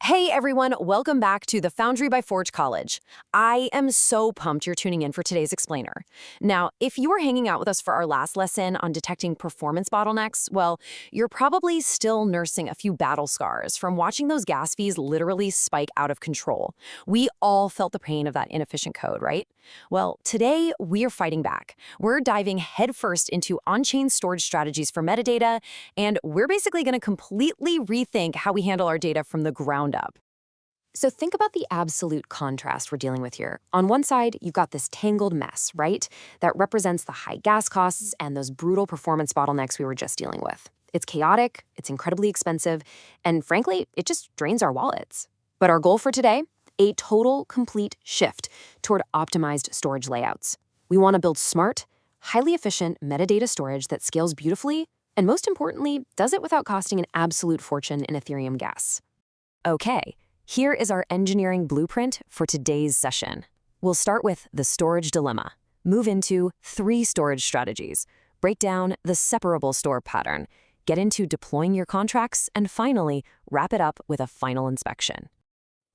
Hey everyone, welcome back to the Foundry by Forge College. I am so pumped you're tuning in for today's explainer. Now, if you were hanging out with us for our last lesson on detecting performance bottlenecks, well, you're probably still nursing a few battle scars from watching those gas fees literally spike out of control. We all felt the pain of that inefficient code, right? Well, today we are fighting back. We're diving headfirst into on-chain storage strategies for metadata, and we're basically going to completely rethink how we handle our data from the ground up. So think about the absolute contrast we're dealing with here. On one side, you've got this tangled mess, right? That represents the high gas costs and those brutal performance bottlenecks we were just dealing with. It's chaotic, it's incredibly expensive, and frankly, it just drains our wallets. But our goal for today? A total, complete shift toward optimized storage layouts. We want to build smart, highly efficient metadata storage that scales beautifully, and most importantly, does it without costing an absolute fortune in Ethereum gas. Okay, here is our engineering blueprint for today's session. We'll start with the storage dilemma, move into 3 storage strategies, break down the separable store pattern, get into deploying your contracts, and finally, wrap it up with a final inspection.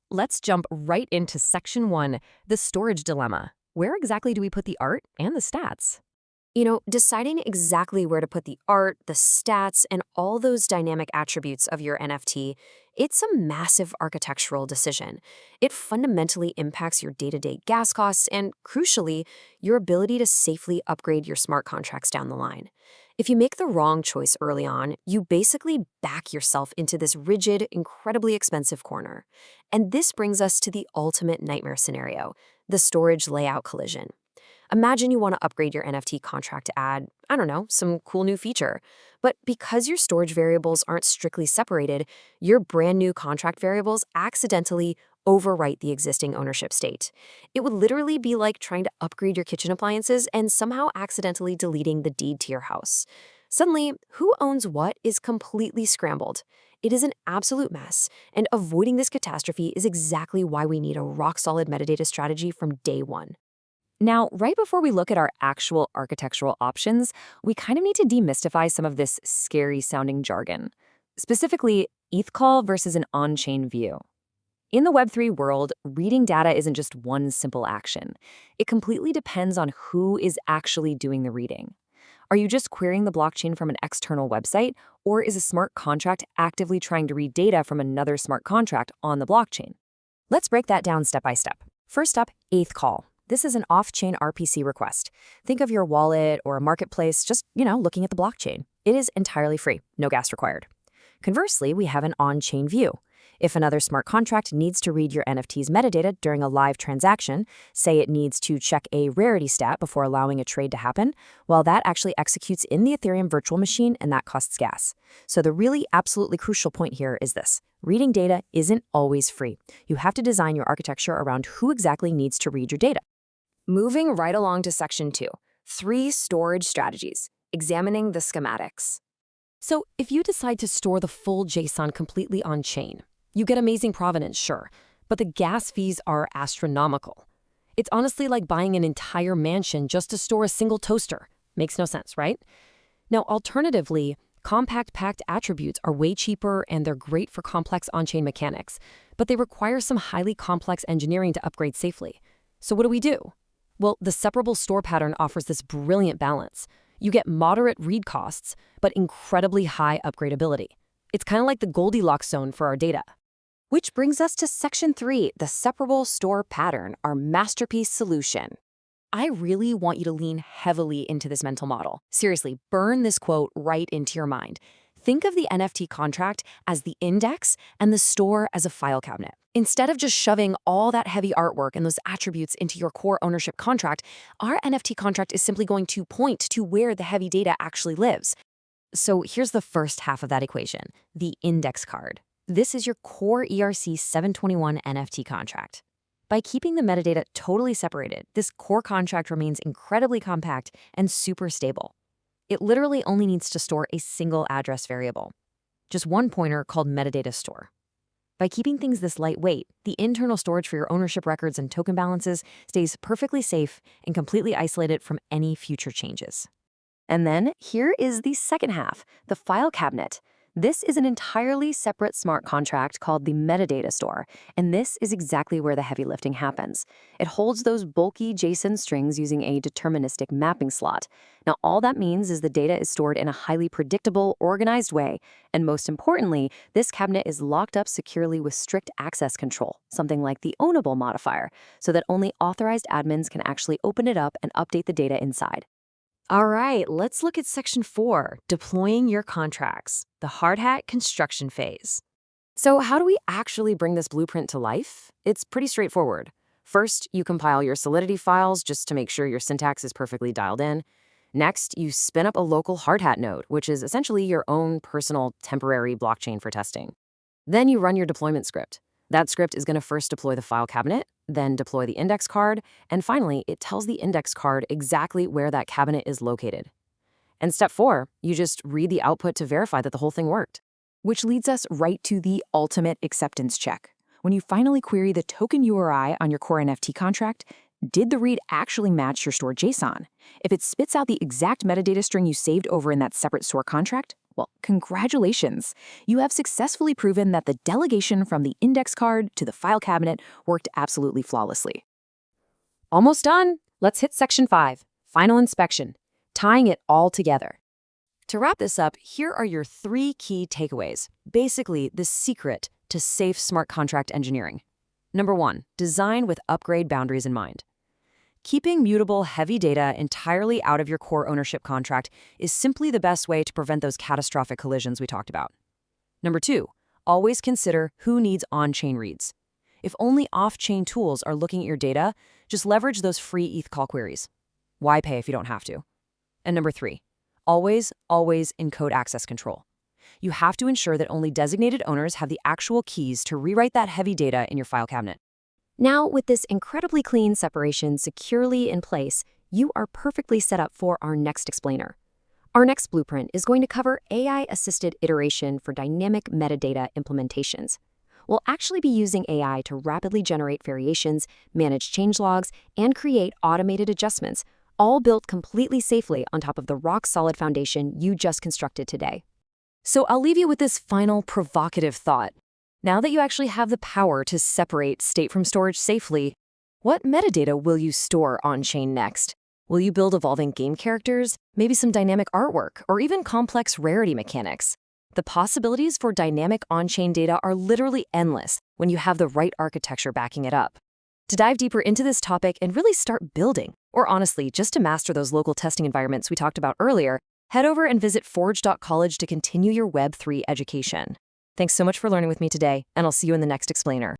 Let's jump right into section 1, the storage dilemma. Where exactly do we put the art and the stats? Deciding exactly where to put the art, the stats, and all those dynamic attributes of your NFT, it's a massive architectural decision. It fundamentally impacts your day-to-day gas costs and, crucially, your ability to safely upgrade your smart contracts down the line. If you make the wrong choice early on, you basically back yourself into this rigid, incredibly expensive corner. And this brings us to the ultimate nightmare scenario, the storage layout collision. Imagine you want to upgrade your NFT contract to add, I don't know, some cool new feature. But because your storage variables aren't strictly separated, your brand new contract variables accidentally overwrite the existing ownership state. It would literally be like trying to upgrade your kitchen appliances and somehow accidentally deleting the deed to your house. Suddenly, who owns what is completely scrambled. It is an absolute mess, and avoiding this catastrophe is exactly why we need a rock-solid metadata strategy from day one. Now, right before we look at our actual architectural options, we kind of need to demystify some of this scary-sounding jargon. Specifically, ETH call versus an on-chain view. In the Web3 world, reading data isn't just one simple action. It completely depends on who is actually doing the reading. Are you just querying the blockchain from an external website, or is a smart contract actively trying to read data from another smart contract on the blockchain? Let's break that down step by step. First up, ETH call. This is an off-chain RPC request. Think of your wallet or a marketplace just, looking at the blockchain. It is entirely free, no gas required. Conversely, we have an on-chain view. If another smart contract needs to read your NFT's metadata during a live transaction, say it needs to check a rarity stat before allowing a trade to happen, well, that actually executes in the Ethereum virtual machine and that costs gas. So the really absolutely crucial point here is this. Reading data isn't always free. You have to design your architecture around who exactly needs to read your data. Moving right along to section 2, 3 storage strategies, examining the schematics. So if you decide to store the full JSON completely on-chain, you get amazing provenance, sure, but the gas fees are astronomical. It's honestly like buying an entire mansion just to store a single toaster. Makes no sense, right? Now, alternatively, compact packed attributes are way cheaper and they're great for complex on-chain mechanics, but they require some highly complex engineering to upgrade safely. So what do? Well, the separable store pattern offers this brilliant balance. You get moderate read costs, but incredibly high upgradeability. It's kind of like the Goldilocks zone for our data. Which brings us to section 3, the separable store pattern, our masterpiece solution. I really want you to lean heavily into this mental model. Seriously, burn this quote right into your mind. Think of the NFT contract as the index and the store as a file cabinet. Instead of just shoving all that heavy artwork and those attributes into your core ownership contract, our NFT contract is simply going to point to where the heavy data actually lives. So here's the first half of that equation, the index card. This is your core ERC 721 NFT contract. By keeping the metadata totally separated, this core contract remains incredibly compact and super stable. It literally only needs to store a single address variable, just one pointer called MetadataStore. By keeping things this lightweight, the internal storage for your ownership records and token balances stays perfectly safe and completely isolated from any future changes. And then here is the second half, the file cabinet. This is an entirely separate smart contract called the MetadataStore, and this is exactly where the heavy lifting happens. It holds those bulky JSON strings using a deterministic mapping slot. Now, all that means is the data is stored in a highly predictable, organized way, and most importantly, this cabinet is locked up securely with strict access control, something like the ownable modifier, so that only authorized admins can actually open it up and update the data inside. All right, let's look at Section 4, Deploying Your Contracts, the hard hat construction phase. So how do we actually bring this blueprint to life? It's pretty straightforward. First, you compile your Solidity files just to make sure your syntax is perfectly dialed in. Next, you spin up a local hard hat node, which is essentially your own personal temporary blockchain for testing. Then you run your deployment script. That script is going to first deploy the file cabinet, then deploy the index card, and finally, it tells the index card exactly where that cabinet is located. And step 4, you just read the output to verify that the whole thing worked. Which leads us right to the ultimate acceptance check. When you finally query the tokenURI on your core NFT contract, did the read actually match your stored JSON? If it spits out the exact metadata string you saved over in that separate store contract, well, congratulations. You have successfully proven that the delegation from the index card to the file cabinet worked absolutely flawlessly. Almost done. Let's hit Section 5, Final Inspection, tying it all together. To wrap this up, here are your 3 key takeaways, basically the secret to safe smart contract engineering. Number 1, design with upgrade boundaries in mind. Keeping mutable, heavy data entirely out of your core ownership contract is simply the best way to prevent those catastrophic collisions we talked about. Number 2, always consider who needs on-chain reads. If only off-chain tools are looking at your data, just leverage those free ETH call queries. Why pay if you don't have to? And number 3, always encode access control. You have to ensure that only designated owners have the actual keys to rewrite that heavy data in your file cabinet. Now, with this incredibly clean separation securely in place, you are perfectly set up for our next explainer. Our next blueprint is going to cover AI-assisted iteration for dynamic metadata implementations. We'll actually be using AI to rapidly generate variations, manage changelogs, and create automated adjustments, all built completely safely on top of the rock-solid foundation you just constructed today. So I'll leave you with this final provocative thought. Now that you actually have the power to separate state from storage safely, what metadata will you store on-chain next? Will you build evolving game characters, maybe some dynamic artwork, or even complex rarity mechanics? The possibilities for dynamic on-chain data are literally endless when you have the right architecture backing it up. To dive deeper into this topic and really start building, or honestly, just to master those local testing environments we talked about earlier, head over and visit forge.college to continue your Web3 education. Thanks so much for learning with me today, and I'll see you in the next explainer.